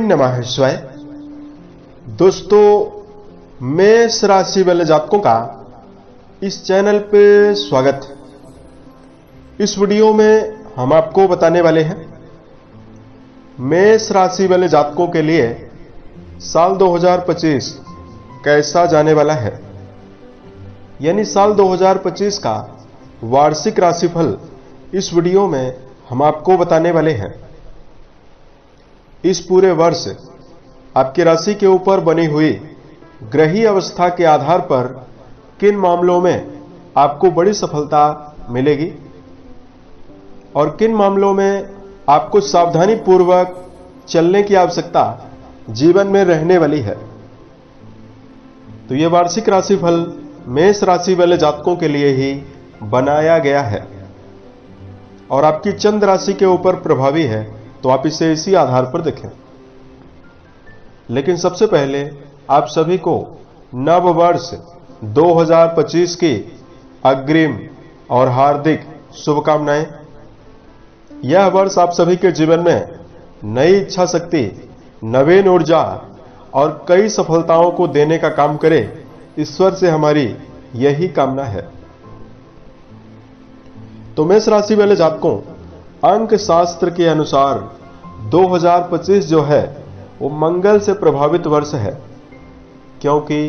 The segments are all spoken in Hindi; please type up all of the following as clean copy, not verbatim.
नमः शिवाय। दोस्तों, मेष राशि वाले जातकों का इस चैनल पे स्वागत है। इस वीडियो में हम आपको बताने वाले हैं मेष राशि वाले जातकों के लिए साल 2025 कैसा जाने वाला है, यानी साल 2025 का वार्षिक राशिफल इस वीडियो में हम आपको बताने वाले हैं। इस पूरे वर्ष आपकी राशि के ऊपर बनी हुई ग्रही अवस्था के आधार पर किन मामलों में आपको बड़ी सफलता मिलेगी और किन मामलों में आपको सावधानी पूर्वक चलने की आवश्यकता जीवन में रहने वाली है। तो यह वार्षिक राशिफल मेष राशि वाले जातकों के लिए ही बनाया गया है और आपकी चंद्र राशि के ऊपर प्रभावी है, तो आप इसे इसी आधार पर देखें। लेकिन सबसे पहले आप सभी को नव वर्ष 2025 की अग्रिम और हार्दिक शुभकामनाएं। यह वर्ष आप सभी के जीवन में नई इच्छा शक्ति, नवीन ऊर्जा और कई सफलताओं को देने का काम करे, ईश्वर से हमारी यही कामना है। तो मेष राशि वाले जातकों, अंक शास्त्र के अनुसार 2025 जो है वो मंगल से प्रभावित वर्ष है, क्योंकि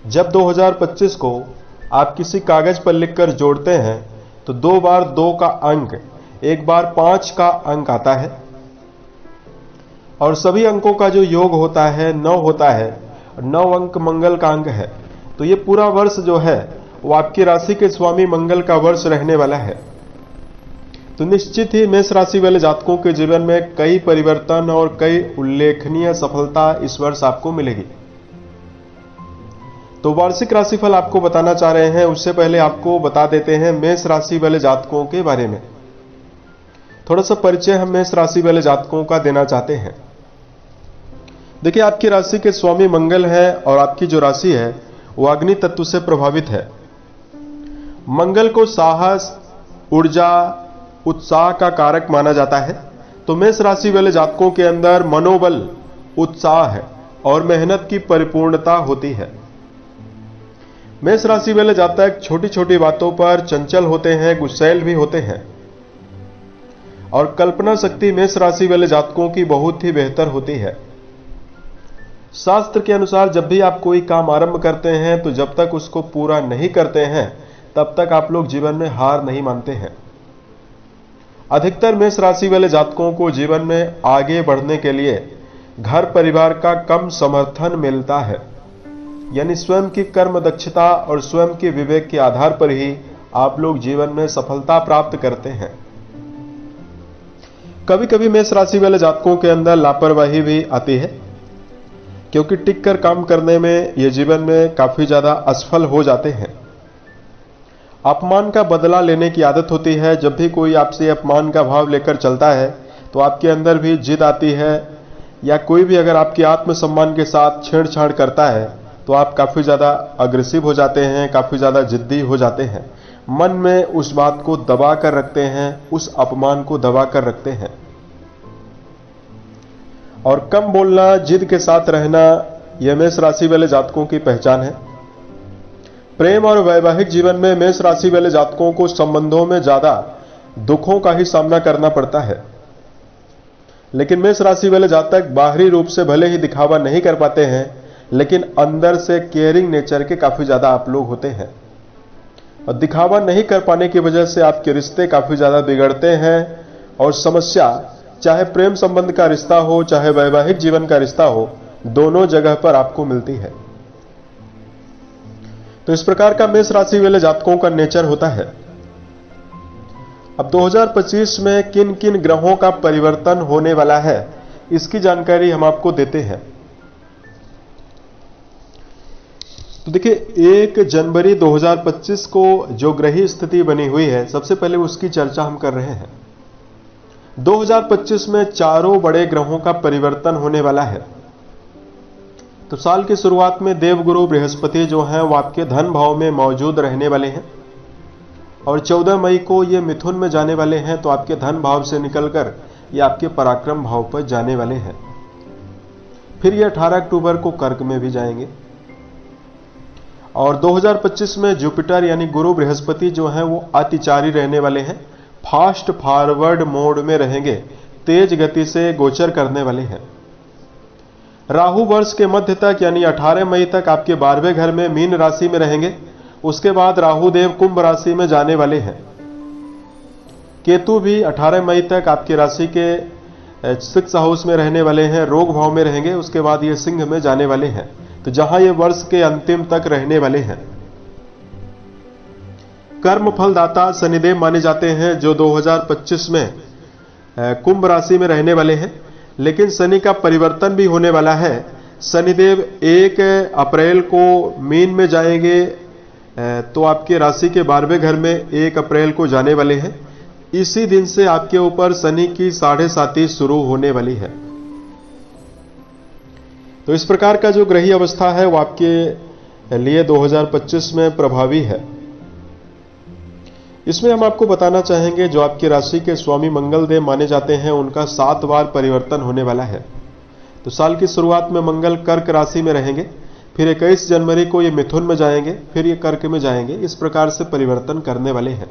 जब 2025 को आप किसी कागज पर लिखकर जोड़ते हैं तो 2 बार 2 का अंक, 1 बार 5 का अंक आता है और सभी अंकों का जो योग होता है 9 होता है। 9 अंक मंगल का अंक है, तो ये पूरा वर्ष जो है वो आपकी राशि के स्वामी मंगल का वर्ष रहने वाला है। तो निश्चित ही मेष राशि वाले जातकों के जीवन में कई परिवर्तन और कई उल्लेखनीय सफलता इस वर्ष आपको मिलेगी। तो वार्षिक राशिफल आपको बताना चाह रहे हैं, उससे पहले आपको बता देते हैं मेष राशि वाले जातकों के बारे में। थोड़ा सा परिचय हम मेष राशि वाले जातकों का देना चाहते हैं। देखिए, आपकी राशि के स्वामी मंगल है और आपकी जो राशि है वो अग्नि तत्व से प्रभावित है। मंगल को साहस, ऊर्जा, उत्साह का कारक माना जाता है। तो मेष राशि वाले जातकों के अंदर मनोबल, उत्साह है और मेहनत की परिपूर्णता होती है। मेष राशि वाले जातक छोटी छोटी बातों पर चंचल होते हैं, गुस्सैल भी होते हैं और कल्पना शक्ति मेष राशि वाले जातकों की बहुत ही बेहतर होती है। शास्त्र के अनुसार जब भी आप कोई काम आरंभ करते हैं तो जब तक उसको पूरा नहीं करते हैं तब तक आप लोग जीवन में हार नहीं मानते हैं। अधिकतर मेष राशि वाले जातकों को जीवन में आगे बढ़ने के लिए घर परिवार का कम समर्थन मिलता है, यानी स्वयं की कर्म दक्षता और स्वयं के विवेक के आधार पर ही आप लोग जीवन में सफलता प्राप्त करते हैं। कभी कभी मेष राशि वाले जातकों के अंदर लापरवाही भी आती है, क्योंकि टिक कर काम करने में ये जीवन में काफी ज्यादा असफल हो जाते हैं। अपमान का बदला लेने की आदत होती है। जब भी कोई आपसे अपमान का भाव लेकर चलता है तो आपके अंदर भी जिद आती है, या कोई भी अगर आपके आत्मसम्मान के साथ छेड़छाड़ करता है तो आप काफी ज्यादा अग्रेसिव हो जाते हैं, काफी ज्यादा जिद्दी हो जाते हैं। मन में उस बात को दबा कर रखते हैं, उस अपमान को दबा कर रखते हैं। और कम बोलना, जिद के साथ रहना, यह मेष राशि वाले जातकों की पहचान है। प्रेम और वैवाहिक जीवन में मेष राशि वाले जातकों को संबंधों में ज्यादा दुखों का ही सामना करना पड़ता है। लेकिन मेष राशि वाले जातक बाहरी रूप से भले ही दिखावा नहीं कर पाते हैं, लेकिन अंदर से केयरिंग नेचर के काफी ज्यादा आप लोग होते हैं और दिखावा नहीं कर पाने की वजह से आपके रिश्ते काफी ज्यादा बिगड़ते हैं और समस्या, चाहे प्रेम संबंध का रिश्ता हो चाहे वैवाहिक जीवन का रिश्ता हो, दोनों जगह पर आपको मिलती है। तो इस प्रकार का मेष राशि वाले जातकों का नेचर होता है। अब 2025 में किन किन ग्रहों का परिवर्तन होने वाला है, इसकी जानकारी हम आपको देते हैं। तो देखिए, 1 जनवरी 2025 को जो ग्रही स्थिति बनी हुई है, सबसे पहले उसकी चर्चा हम कर रहे हैं। 2025 में चारों बड़े ग्रहों का परिवर्तन होने वाला है। तो साल की शुरुआत में देवगुरु बृहस्पति जो हैं वो आपके धन भाव में मौजूद रहने वाले हैं और 14 मई को ये मिथुन में जाने वाले हैं। तो आपके धन भाव से निकलकर ये आपके पराक्रम भाव पर जाने वाले हैं। फिर ये 18 अक्टूबर को कर्क में भी जाएंगे। और 2025 में जुपिटर यानी गुरु बृहस्पति जो है वो अतिचारी रहने वाले हैं, फास्ट फॉरवर्ड मोड में रहेंगे, तेज गति से गोचर करने वाले हैं। राहु वर्ष के मध्य तक यानी 18 मई तक आपके 12वें घर में मीन राशि में रहेंगे। उसके बाद राहु देव कुंभ राशि में जाने वाले हैं। केतु भी 18 मई तक आपकी राशि के 6 हाउस में रहने वाले हैं, रोग भाव में रहेंगे। उसके बाद ये सिंह में जाने वाले हैं, तो जहां ये वर्ष के अंतिम तक रहने वाले हैं। कर्म फलदाता शनिदेव माने जाते हैं, जो 2025 में कुंभ राशि में रहने वाले हैं। लेकिन शनि का परिवर्तन भी होने वाला है। शनिदेव 1 अप्रैल को मीन में जाएंगे, तो आपके राशि के 12वें घर में 1 अप्रैल को जाने वाले हैं। इसी दिन से आपके ऊपर शनि की 7.5 शुरू होने वाली है। तो इस प्रकार का जो ग्रही अवस्था है वो आपके लिए 2025 में प्रभावी है। इसमें हम आपको बताना चाहेंगे, जो आपकी राशि के स्वामी मंगल देव माने जाते हैं, उनका 7 बार परिवर्तन होने वाला है। तो साल की शुरुआत में मंगल कर्क राशि में रहेंगे, फिर 21 जनवरी को ये मिथुन में जाएंगे, फिर ये कर्क में जाएंगे। इस प्रकार से परिवर्तन करने वाले हैं।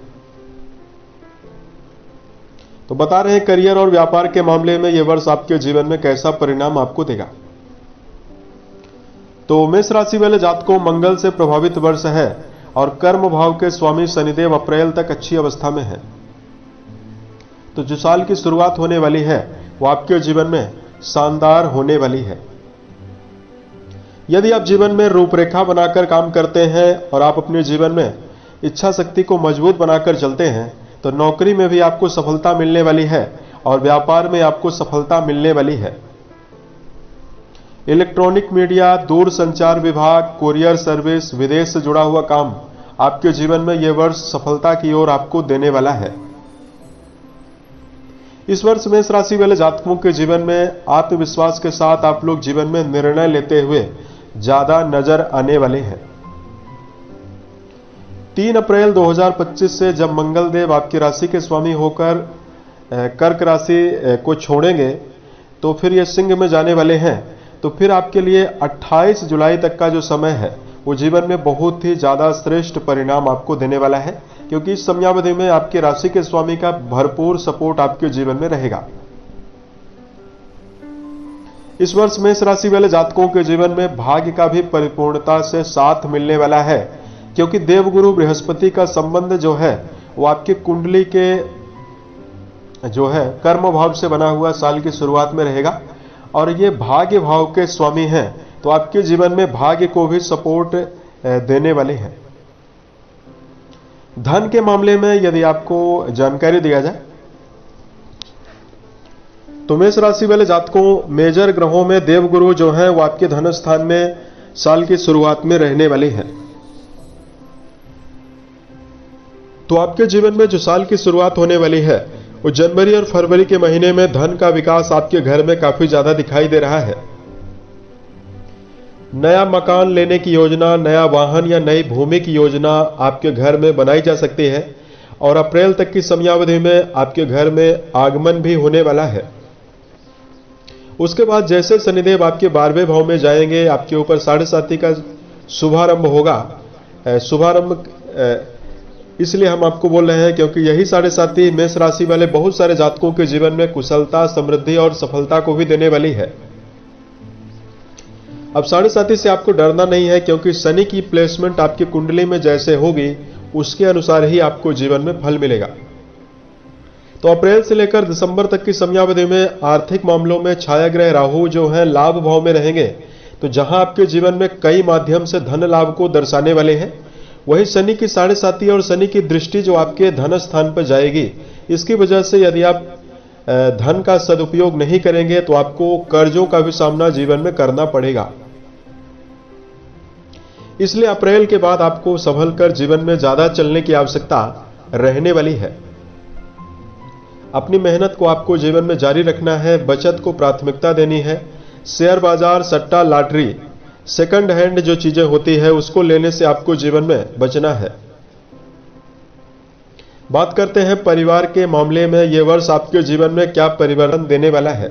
तो बता रहे हैं करियर और व्यापार के मामले में यह वर्ष आपके जीवन में कैसा परिणाम आपको देगा। तो मेष राशि वाले जातकों, मंगल से प्रभावित वर्ष है और कर्म भाव के स्वामी शनिदेव अप्रैल तक अच्छी अवस्था में है। तो जो साल की शुरुआत होने वाली है वो आपके जीवन में शानदार होने वाली है। यदि आप जीवन में रूपरेखा बनाकर काम करते हैं और आप अपने जीवन में इच्छा शक्ति को मजबूत बनाकर चलते हैं, तो नौकरी में भी आपको सफलता मिलने वाली है और व्यापार में आपको सफलता मिलने वाली है। इलेक्ट्रॉनिक मीडिया, दूर संचार विभाग, कुरियर सर्विस, विदेश से जुड़ा हुआ काम, आपके जीवन में यह वर्ष सफलता की ओर आपको देने वाला है। इस वर्ष मेष राशि वाले जातकों के जीवन में आत्मविश्वास के साथ आप लोग जीवन में निर्णय लेते हुए ज्यादा नजर आने वाले हैं। 3 अप्रैल 2025 से जब मंगल देव आपकी राशि के स्वामी होकर कर्क राशि को छोड़ेंगे, तो फिर ये सिंह में जाने वाले हैं। तो फिर आपके लिए 28 जुलाई तक का जो समय है वो जीवन में बहुत ही ज्यादा श्रेष्ठ परिणाम आपको देने वाला है, क्योंकि इस समयावधि में आपके राशि के स्वामी का भरपूर सपोर्ट आपके जीवन में रहेगा। इस वर्ष मेष राशि वाले जातकों के जीवन में भाग्य का भी परिपूर्णता से साथ मिलने वाला है, क्योंकि देवगुरु बृहस्पति का संबंध जो है वो आपकी कुंडली के जो है कर्म भाव से बना हुआ साल की शुरुआत में रहेगा और ये भाग्य भाव के स्वामी हैं, तो आपके जीवन में भाग्य को भी सपोर्ट देने वाले हैं। धन के मामले में यदि आपको जानकारी दिया जाए, तो मेष राशि वाले जातकों, मेजर ग्रहों में देवगुरु जो है वो आपके धन स्थान में साल की शुरुआत में रहने वाले हैं। तो आपके जीवन में जो साल की शुरुआत होने वाली है वो जनवरी और फरवरी के महीने में धन का विकास आपके घर में काफी ज्यादा दिखाई दे रहा है। नया मकान लेने की योजना, नया वाहन या नई भूमि की योजना आपके घर में बनाई जा सकती है और अप्रैल तक की समयावधि में आपके घर में आगमन भी होने वाला है। उसके बाद जैसे शनिदेव आपके 12वें भाव में जाएंगे, आपके ऊपर 7.5 का शुभारंभ होगा। शुभारंभ इसलिए हम आपको बोल रहे हैं क्योंकि यही 7.5 मेष राशि वाले बहुत सारे जातकों के जीवन में कुशलता, समृद्धि और सफलता को भी देने वाली है। अब 7.5 से आपको डरना नहीं है, क्योंकि शनि की प्लेसमेंट आपकी कुंडली में जैसे होगी उसके अनुसार ही आपको जीवन में फल मिलेगा। तो अप्रैल से लेकर दिसंबर तक की समयावधि में आर्थिक मामलों में छायाग्रह राहु जो है लाभ भाव में रहेंगे। तो जहां आपके जीवन में कई माध्यम से धन लाभ को दर्शाने वाले हैं, वही शनि की 7.5 और शनि की दृष्टि जो आपके धन स्थान पर जाएगी, इसकी वजह से यदि आप धन का सदुपयोग नहीं करेंगे तो आपको कर्जों का भी सामना जीवन में करना पड़ेगा। इसलिए अप्रैल के बाद आपको संभल कर जीवन में ज्यादा चलने की आवश्यकता रहने वाली है। अपनी मेहनत को आपको जीवन में जारी रखना है, बचत को प्राथमिकता देनी है। शेयर बाजार, सट्टा, लॉटरी, सेकंड हैंड जो चीजें होती है उसको लेने से आपको जीवन में बचना है। बात करते हैं परिवार के मामले में यह वर्ष आपके जीवन में क्या परिवर्तन देने वाला है।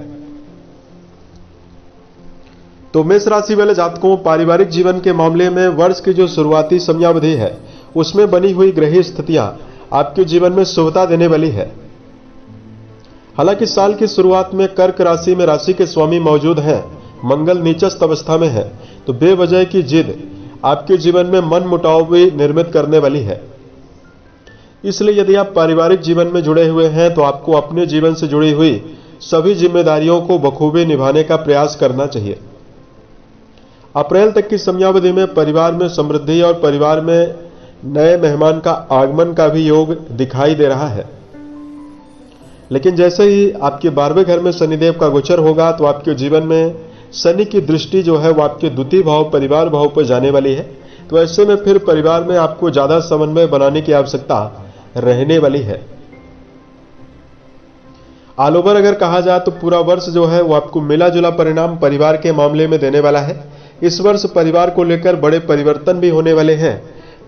तो मेष राशि वाले जातकों, पारिवारिक जीवन के मामले में वर्ष की जो शुरुआती समयावधि है उसमें बनी हुई ग्रह स्थितियां आपके जीवन में शुभता देने वाली है। हालांकि साल की शुरुआत में कर्क राशि में राशि के स्वामी मौजूद हैं, मंगल नीचस्थ अवस्था में है, तो बेवजह की जिद आपके जीवन में मन मुटाव भी निर्मित करने वाली है। इसलिए यदि आप पारिवारिक जीवन में जुड़े हुए हैं तो आपको अपने जीवन से जुड़ी हुई सभी जिम्मेदारियों को बखूबी निभाने का प्रयास करना चाहिए। अप्रैल तक की समयावधि में परिवार में समृद्धि और परिवार में नए मेहमान का आगमन का भी योग दिखाई दे रहा है। लेकिन जैसे ही आपके 12वें घर में शनिदेव का गोचर होगा तो आपके जीवन में शनि की दृष्टि जो है वो आपके द्वितीय भाव परिवार भाव पर जाने वाली है। तो ऐसे में फिर परिवार में आपको ज्यादा समन्वय बनाने की आवश्यकता रहने वाली है। ऑल ओवर अगर कहा जाए तो पूरा वर्ष जो है वो आपको मिला जुला परिणाम परिवार के मामले में देने वाला है। इस वर्ष परिवार को लेकर बड़े परिवर्तन भी होने वाले हैं।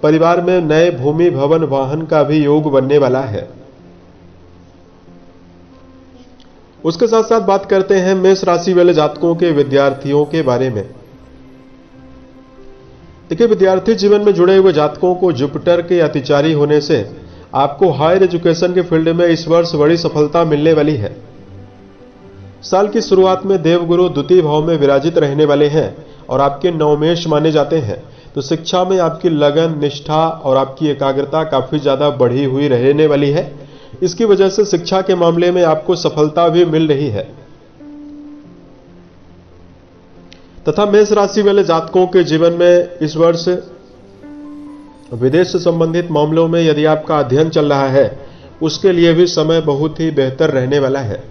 परिवार में नए भूमि भवन वाहन का भी योग बनने वाला है। उसके साथ साथ बात करते हैं मेष राशि वाले जातकों के विद्यार्थियों के बारे में। देखिए, विद्यार्थी जीवन में जुड़े हुए जातकों को जुपिटर के अतिचारी होने से आपको हायर एजुकेशन के फील्ड में इस वर्ष बड़ी सफलता मिलने वाली है। साल की शुरुआत में देवगुरु द्वितीय भाव में विराजित रहने वाले हैं और आपके नवमेश माने जाते हैं। तो शिक्षा में आपकी लगन, निष्ठा और आपकी एकाग्रता काफी ज्यादा बढ़ी हुई रहने वाली है। इसकी वजह से शिक्षा के मामले में आपको सफलता भी मिल रही है। तथा मेष राशि वाले जातकों के जीवन में इस वर्ष विदेश से संबंधित मामलों में यदि आपका अध्ययन चल रहा है उसके लिए भी समय बहुत ही बेहतर रहने वाला है।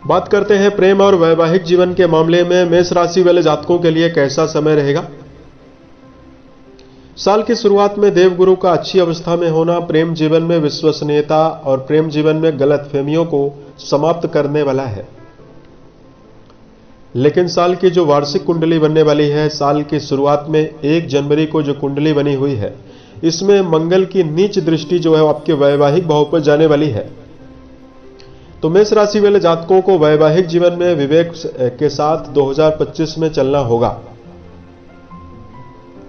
बात करते हैं प्रेम और वैवाहिक जीवन के मामले में मेष राशि वाले जातकों के लिए कैसा समय रहेगा। साल की शुरुआत में देवगुरु का अच्छी अवस्था में होना प्रेम जीवन में विश्वसनीयता और प्रेम जीवन में गलतफहमियों को समाप्त करने वाला है। लेकिन साल की जो वार्षिक कुंडली बनने वाली है, साल की शुरुआत में 1 जनवरी को जो कुंडली बनी हुई है, इसमें मंगल की नीच दृष्टि जो है आपके वैवाहिक भाव पर जाने वाली है। तो मेष राशि वाले जातकों को वैवाहिक जीवन में विवेक के साथ 2025 में चलना होगा।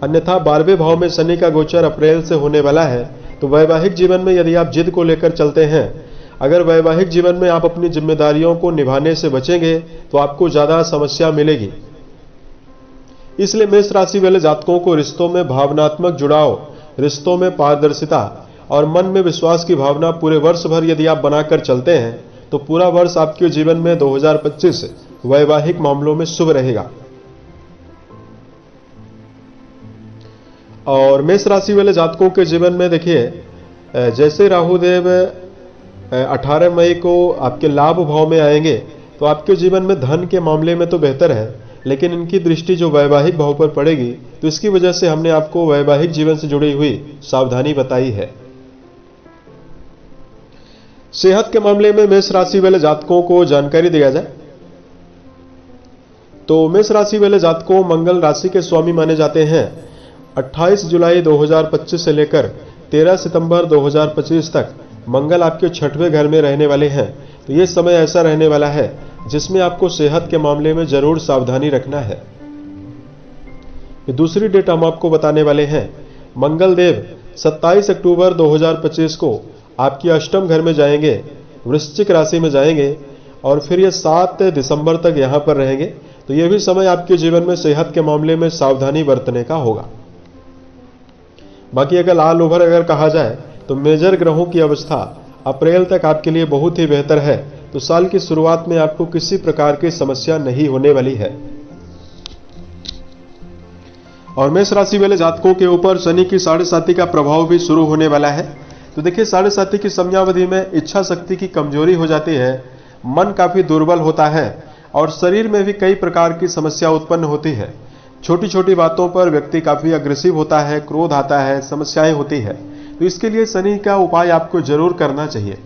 अन्यथा 12वें भाव में शनि का गोचर अप्रैल से होने वाला है। तो वैवाहिक जीवन में यदि आप जिद को लेकर चलते हैं, अगर वैवाहिक जीवन में आप अपनी जिम्मेदारियों को निभाने से बचेंगे तो आपको ज्यादा समस्या मिलेगी। इसलिए मेष राशि वाले जातकों को रिश्तों में भावनात्मक जुड़ाव, रिश्तों में पारदर्शिता और मन में विश्वास की भावना पूरे वर्ष भर यदि आप बनाकर चलते हैं तो पूरा वर्ष आपके जीवन में 2025 वैवाहिक मामलों में शुभ रहेगा। और मेष राशि वाले जातकों के जीवन में देखिए, जैसे राहुदेव 18 मई को आपके लाभ भाव में आएंगे तो आपके जीवन में धन के मामले में तो बेहतर है, लेकिन इनकी दृष्टि जो वैवाहिक भाव पर पड़ेगी तो इसकी वजह से हमने आपको वैवाहिक जीवन से जुड़ी हुई सावधानी बताई है। सेहत के मामले में मेष राशि वाले जातकों को जानकारी दिया जाए तो मेष राशि वाले जातकों मंगल राशि के स्वामी माने जाते हैं। 28 जुलाई 2025 से लेकर 13 सितंबर 2025 तक मंगल आपके 6वें घर में रहने वाले हैं। तो यह समय ऐसा रहने वाला है जिसमें आपको सेहत के मामले में जरूर सावधानी रखना है। ये दूसरी डेट हम आपको बताने वाले हैं। मंगल देव 27 अक्टूबर 2025 को आपकी अष्टम घर में जाएंगे, वृश्चिक राशि में जाएंगे और फिर ये 7 दिसंबर तक यहां पर रहेंगे। तो यह भी समय आपके जीवन में सेहत के मामले में सावधानी बरतने का होगा। बाकी अगर ऑल ओवर अगर कहा जाए तो मेजर ग्रहों की अवस्था अप्रैल तक आपके लिए बहुत ही बेहतर है। तो साल की शुरुआत में आपको किसी प्रकार की समस्या नहीं होने वाली है। और मेष राशि वाले जातकों के ऊपर शनि की 7.5 का प्रभाव भी शुरू होने वाला है। तो देखिए, 7.5 की समयावधि में इच्छा शक्ति की कमजोरी हो जाती है, मन काफी दुर्बल होता है और शरीर में भी कई प्रकार की समस्या उत्पन्न होती है। छोटी छोटी बातों पर व्यक्ति काफी अग्रेसिव होता है, क्रोध आता है, समस्याएं होती है। तो इसके लिए शनि का उपाय आपको जरूर करना चाहिए।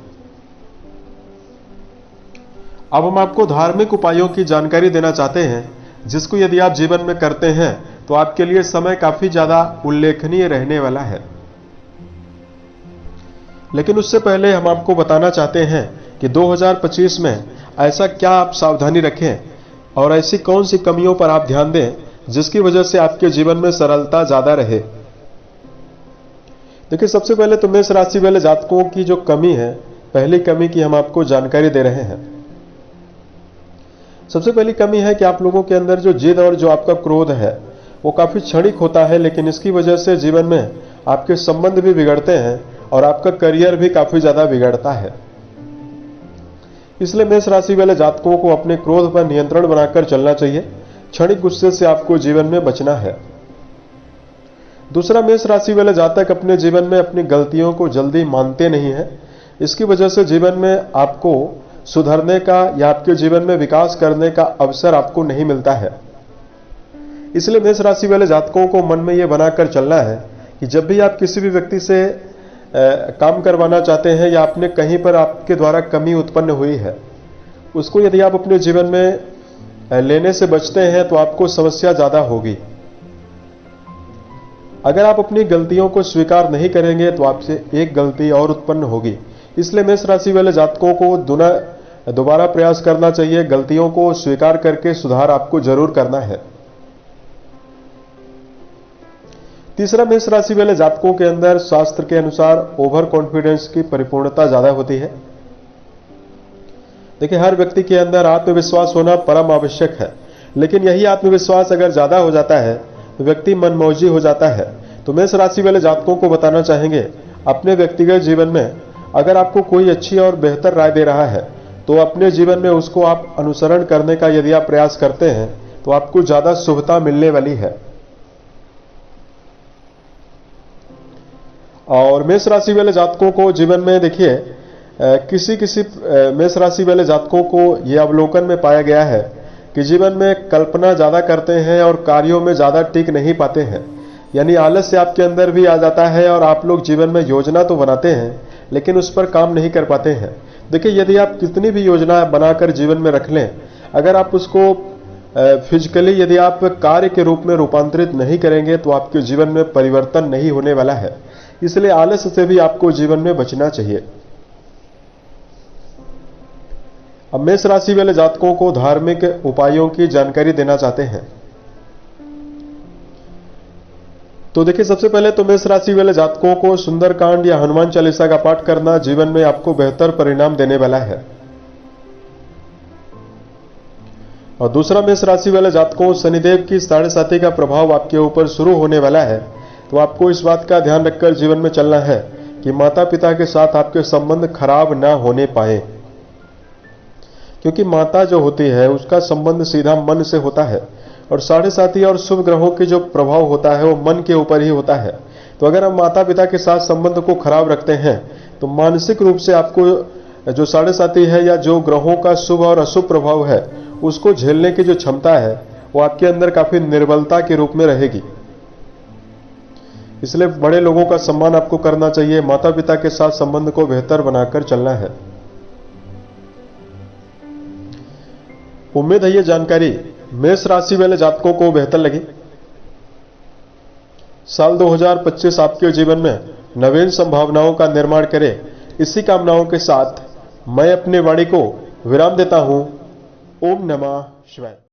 अब हम आपको धार्मिक उपायों की जानकारी देना चाहते हैं जिसको यदि आप जीवन में करते हैं तो आपके लिए समय काफी ज्यादा उल्लेखनीय रहने वाला है। लेकिन उससे पहले हम आपको बताना चाहते हैं कि 2025 में ऐसा क्या आप सावधानी रखें और ऐसी कौन सी कमियों पर आप ध्यान दें जिसकी वजह से आपके जीवन में सरलता ज्यादा रहे। देखिए, सबसे पहले तो मेष राशि वाले जातकों की जो कमी है, पहली कमी की हम आपको जानकारी दे रहे हैं। सबसे पहली कमी है कि आप लोगों के अंदर जो जिद और जो आपका क्रोध है वो काफी क्षणिक होता है, लेकिन इसकी वजह से जीवन में आपके संबंध भी बिगड़ते हैं और आपका करियर भी काफी ज्यादा बिगड़ता है। इसलिए मेष राशि वाले जातकों को अपने क्रोध पर नियंत्रण बनाकर चलना चाहिए। क्षणिक गुस्से से आपको जीवन में बचना है। दूसरा, मेष राशि वाले जातक अपने जीवन में अपनी गलतियों को जल्दी मानते नहीं हैं। इसकी वजह से जीवन में आपको सुधरने का या आपके जीवन में विकास करने का अवसर आपको नहीं मिलता है। इसलिए मेष राशि वाले जातकों को मन में यह बनाकर चलना है कि जब भी आप किसी भी व्यक्ति से काम करवाना चाहते हैं या आपने कहीं पर आपके द्वारा कमी उत्पन्न हुई है, उसको यदि आप अपने जीवन में लेने से बचते हैं तो आपको समस्या ज्यादा होगी। अगर आप अपनी गलतियों को स्वीकार नहीं करेंगे तो आपसे एक गलती और उत्पन्न होगी। इसलिए मेष राशि वाले जातकों को दोबारा प्रयास करना चाहिए। गलतियों को स्वीकार करके सुधार आपको जरूर करना है। तीसरा, मेष राशि वाले जातकों के अंदर शास्त्र के अनुसार ओवर कॉन्फिडेंस की परिपूर्णता ज्यादा होती है। देखिए, हर व्यक्ति के अंदर आत्मविश्वास होना परम आवश्यक है, लेकिन यही आत्मविश्वास अगर ज्यादा हो जाता है तो व्यक्ति मनमौजी हो जाता है। तो मेष राशि वाले जातकों को बताना चाहेंगे, अपने व्यक्तिगत जीवन में अगर आपको कोई अच्छी और बेहतर राय दे रहा है तो अपने जीवन में उसको आप अनुसरण करने का यदि आप प्रयास करते हैं तो आपको ज्यादा शुभता मिलने वाली है। और मेष राशि वाले जातकों को जीवन में देखिए, किसी मेष राशि वाले जातकों को यह अवलोकन में पाया गया है कि जीवन में कल्पना ज्यादा करते हैं और कार्यों में ज्यादा टिक नहीं पाते हैं। यानी आलस्य आपके अंदर भी आ जाता है और आप लोग जीवन में योजना तो बनाते हैं लेकिन उस पर काम नहीं कर पाते हैं। देखिए, यदि आप कितनी भी योजना बनाकर जीवन में रख लें, अगर आप उसको फिजिकली यदि आप कार्य के रूप में रूपांतरित नहीं करेंगे तो आपके जीवन में परिवर्तन नहीं होने वाला है। इसलिए आलस्य से भी आपको जीवन में बचना चाहिए। अब मेष राशि वाले जातकों को धार्मिक उपायों की जानकारी देना चाहते हैं। तो देखिए, सबसे पहले तो मेष राशि वाले जातकों को सुंदरकांड या हनुमान चालीसा का पाठ करना जीवन में आपको बेहतर परिणाम देने वाला है। और दूसरा, मेष राशि वाले जातकों शनिदेव की 7.5 का प्रभाव आपके ऊपर शुरू होने वाला है। तो आपको इस बात का ध्यान रखकर जीवन में चलना है कि माता पिता के साथ आपके संबंध खराब ना होने पाए, क्योंकि माता जो होती है उसका संबंध सीधा मन से होता है और 7.5 और शुभ ग्रहों के जो प्रभाव होता है वो मन के ऊपर ही होता है। तो अगर हम माता पिता के साथ संबंध को खराब रखते हैं तो मानसिक रूप से आपको जो 7.5 है या जो ग्रहों का शुभ और अशुभ प्रभाव है उसको झेलने की जो क्षमता है वो आपके अंदर काफी निर्बलता के रूप में रहेगी। इसलिए बड़े लोगों का सम्मान आपको करना चाहिए। माता पिता के साथ संबंध को बेहतर बनाकर चलना है। उम्मीद है ये जानकारी मेष राशि वाले जातकों को बेहतर लगी। साल 2025 आपके जीवन में नवीन संभावनाओं का निर्माण करे, इसी कामनाओं के साथ मैं अपनी वाणी को विराम देता हूं। ओम नमः शिवाय।